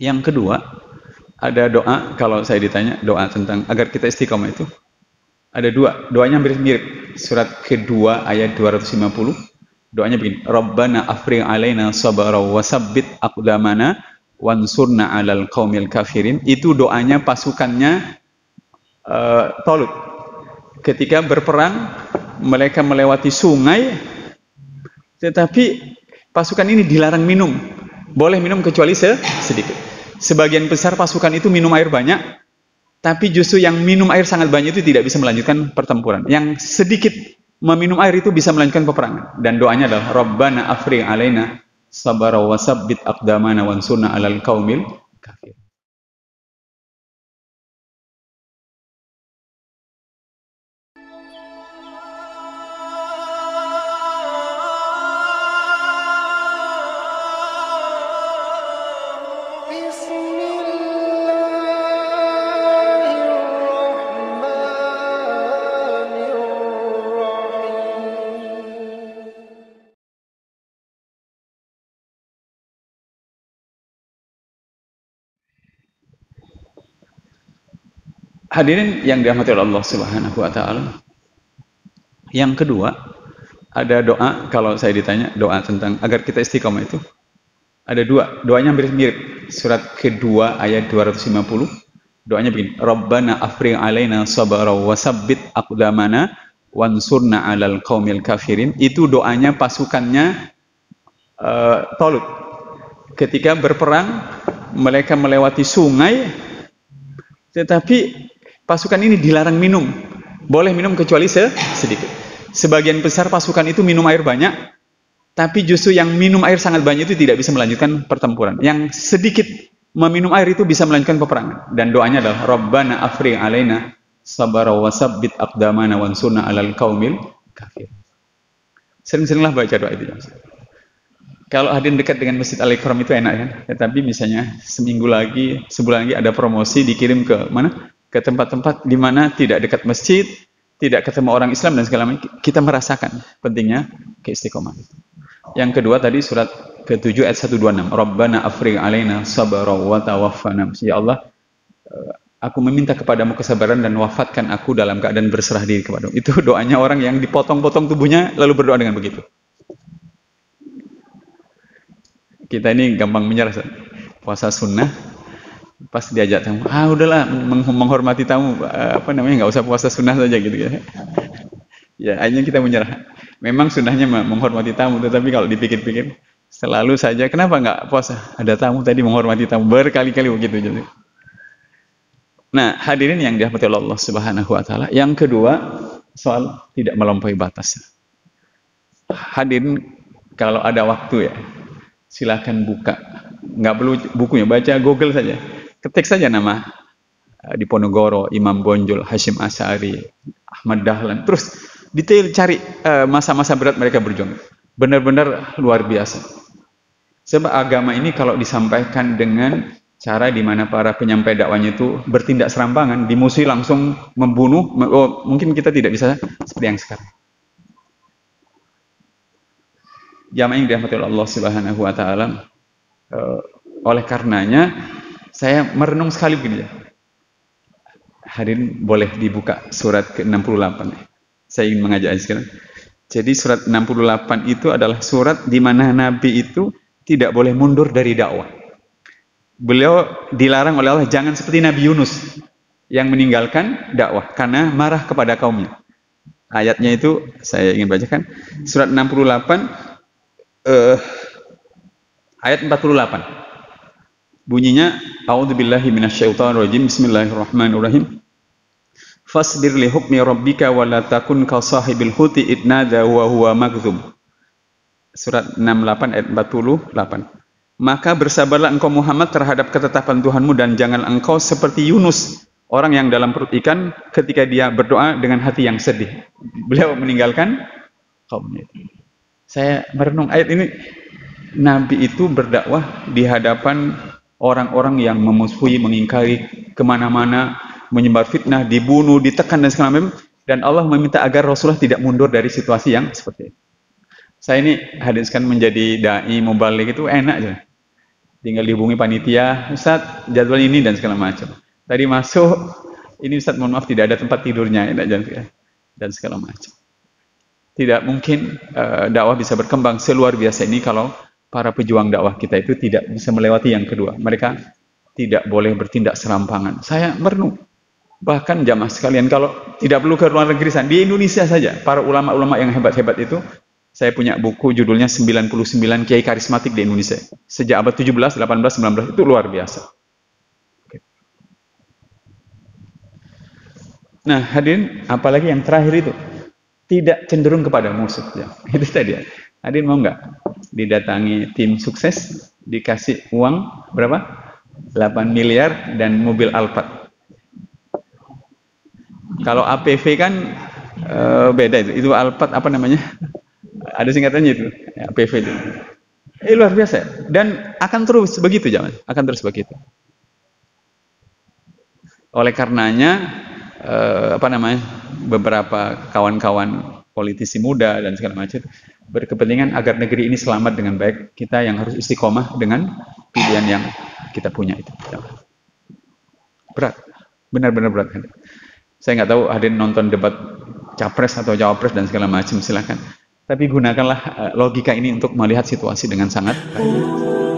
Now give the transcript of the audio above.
Yang kedua, ada doa, kalau saya ditanya doa tentang agar kita istiqomah itu, ada dua, doanya mirip-mirip. Surat kedua ayat 250, doanya begini, Rabbana afrigh alaina sabra wa sabbit aqdamana wansurna 'alal qaumil kafirin. Itu doanya pasukannya Talut. Ketika berperang, mereka melewati sungai, tetapi pasukan ini dilarang minum. Boleh minum kecuali sedikit. Sebagian besar pasukan itu minum air banyak, tapi justru yang minum air sangat banyak itu tidak bisa melanjutkan pertempuran. Yang sedikit meminum air itu bisa melanjutkan peperangan. Dan doanya adalah Rabbana afrigh alaina sabra wa sabbit aqdamana wansurna 'alal qaumil kafir. Hadirin yang dirahmati oleh Allah Subhanahu wa taala. Yang kedua, ada doa, kalau saya ditanya doa tentang agar kita istiqomah itu, ada dua, doanya mirip-mirip. Surat kedua ayat 250, doanya begini, Rabbana afrigh alaina sabra wa sabbit aqdamana wansurna 'alal qaumil kafirin. Itu doanya pasukannya Talut. Ketika berperang, mereka melewati sungai, tetapi pasukan ini dilarang minum. Boleh minum kecuali sedikit. Sebagian besar pasukan itu minum air banyak, tapi justru yang minum air sangat banyak itu tidak bisa melanjutkan pertempuran. Yang sedikit meminum air itu bisa melanjutkan peperangan. Dan doanya adalah Rabbana afrigh alaina sabra wa sabbit aqdamana wansurna 'alal qaumil kafir. Sering-seringlah baca doa itu. Kalau hadirin dekat dengan Masjid Al-Ikram itu enak kan? Tetapi misalnya seminggu lagi, sebulan lagi ada promosi, dikirim ke mana? Ke tempat-tempat di mana tidak dekat masjid, tidak ketemu orang Islam dan segala macam, kita merasakan pentingnya keistiqomahan. Yang kedua tadi surat ke-7 ayat 126, Rabbana afrigh alaina sabra wa tawaffana. Ya Allah, aku meminta kepadamu kesabaran dan wafatkan aku dalam keadaan berserah diri kepadamu. Itu doanya orang yang dipotong-potong tubuhnya lalu berdoa dengan begitu. Kita ini gampang menyerah. Puasa sunnah, pas diajak tamu, udahlah menghormati tamu, nggak usah puasa sunnah saja gitu ya. Ya, akhirnya kita menyerah. Memang sunnahnya menghormati tamu, tetapi kalau dipikir-pikir, selalu saja, kenapa nggak puasa? Ada tamu tadi menghormati tamu, berkali-kali begitu. Jadi. Nah, hadirin yang dirahmati Allah Subhanahu wa taala. Yang kedua, soal tidak melampaui batas. Hadirin, kalau ada waktu ya, silakan buka, nggak perlu bukunya, baca Google saja, ketik saja nama Diponegoro, Imam Bonjol, Hashim Asy'ari, Ahmad Dahlan, terus detail cari masa-masa berat mereka berjuang, benar-benar luar biasa. Sebab agama ini kalau disampaikan dengan cara di mana para penyampai dakwanya itu bertindak serampangan, dimusuhi langsung membunuh, mungkin kita tidak bisa seperti yang sekarang. Jamaah yang dirahmati Allah Subhanahu wa taala, oleh karenanya saya merenung sekali begini ya. Hadirin boleh dibuka surat ke-68. Saya ingin mengajak sekarang. Jadi surat 68 itu adalah surat di mana Nabi itu tidak boleh mundur dari dakwah. Beliau dilarang oleh Allah jangan seperti Nabi Yunus yang meninggalkan dakwah karena marah kepada kaumnya. Ayatnya itu saya ingin bacakan. Surat 68 ayat 48. Bunyinya, A'udzubillahi minasyaitonirrajim. Bismillahirrahmanirrahim. Fasbir li hukmi rabbika wa la takun ka sahibil huti idnada wa huwa magdzum. Surat 68 ayat 48. Maka bersabarlah engkau Muhammad terhadap ketetapan Tuhanmu dan jangan engkau seperti Yunus, orang yang dalam perut ikan ketika dia berdoa dengan hati yang sedih. Beliau meninggalkan kaumnya. Saya merenung ayat ini, Nabi itu berdakwah di hadapan orang-orang yang memusuhi, mengingkari, kemana-mana, menyebar fitnah, dibunuh, ditekan dan segala macam. Dan Allah meminta agar Rasulullah tidak mundur dari situasi yang seperti itu. Saya ini hadiskan menjadi dai mubaligh itu enak aja. tinggal dihubungi panitia, Ustaz jadwal ini dan segala macam. Tadi masuk, ini Ustaz mohon maaf tidak ada tempat tidurnya dan segala macam. Tidak mungkin dakwah bisa berkembang seluar biasa ini kalau para pejuang dakwah kita itu tidak bisa melewati yang kedua. Mereka tidak boleh bertindak serampangan. Saya merenung. Bahkan jamaah sekalian, kalau tidak perlu ke luar negeri, di Indonesia saja, para ulama-ulama yang hebat-hebat itu, saya punya buku judulnya 99 Kiai Karismatik di Indonesia. Sejak abad 17, 18, 19, itu luar biasa. Nah, hadirin, apalagi yang terakhir itu, tidak cenderung kepada musuh. Ya. Itu tadi ya. Hadirin mau nggak didatangi tim sukses, dikasih uang berapa? 8 miliar dan mobil Alphard. Kalau APV kan beda itu. Itu Alphard apa namanya? Ada singkatannya itu, APV itu. Luar biasa. Dan akan terus begitu zaman, akan terus begitu. Oleh karenanya beberapa kawan-kawan politisi muda dan segala macam berkepentingan agar negeri ini selamat dengan baik. Kita yang harus istiqomah dengan pilihan yang kita punya itu. Berat, benar-benar berat. Saya nggak tahu hadirin nonton debat capres atau cawapres dan segala macam, silakan. Tapi gunakanlah logika ini untuk melihat situasi dengan sangat baik.